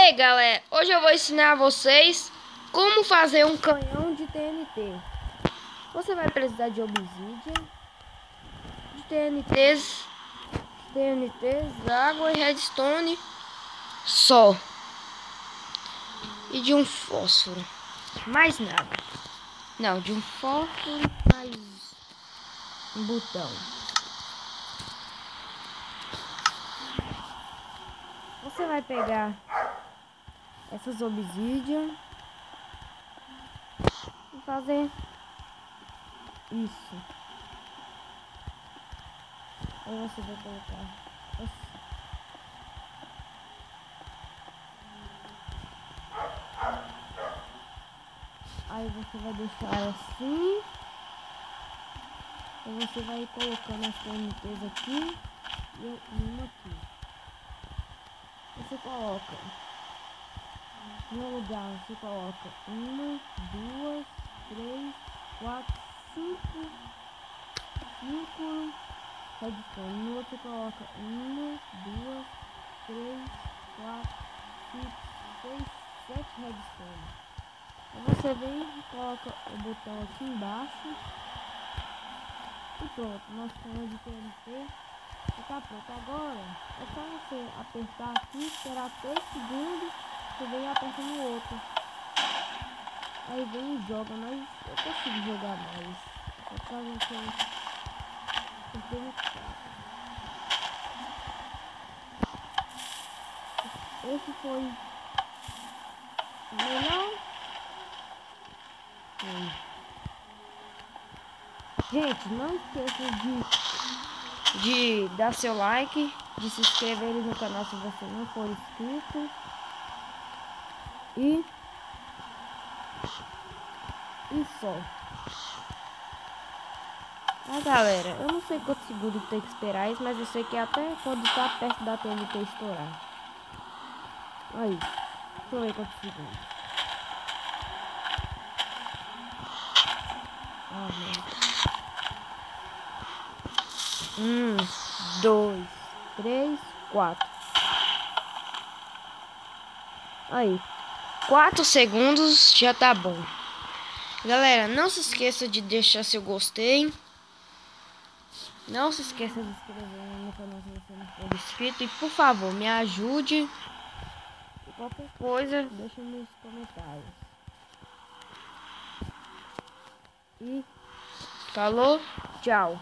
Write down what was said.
Ei galera, hoje eu vou ensinar vocês como fazer um canhão de TNT. Você vai precisar de obsidian, de TNTs, água e redstone só. E de um fósforo. Mais nada. Não, de um fósforo mais um botão. Você vai pegar essas obsidian e fazer isso. Aí você vai colocar assim. Aí você vai deixar assim. Aí você vai colocando as TNTs aqui e uma aqui. Você coloca no lugar, você coloca 1, 2, 3, 4, 5 redstone. No outro você coloca 1, 2, 3, 4, 5, 6, 7 redstone. Aí você vem e coloca o botão aqui embaixo. E pronto, nosso canhão de TNT já tá pronto. Agora é só você apertar aqui, esperar 3 segundos, você vem e aperta no outro. Aí vem e joga, mas eu consigo jogar mais. Por causa que eu tenho 4. Esse foi o melhor. Gente, não esqueça de dar seu like, de se inscrever no canal se você não for inscrito. E só. Ah, galera, eu não sei quanto segundo tem que esperar isso, mas eu sei que até quando tá perto da TNT estourar. Aí, deixa eu ver quantos segundos. Ah, mano. 2, 3, 4. Aí, 4 segundos já tá bom. Galera, não se esqueça de deixar seu gostei. Não se esqueça de inscrever no canal se você não for inscrito. E por favor, me ajude. E qualquer coisa, deixa nos comentários. E falou, tchau.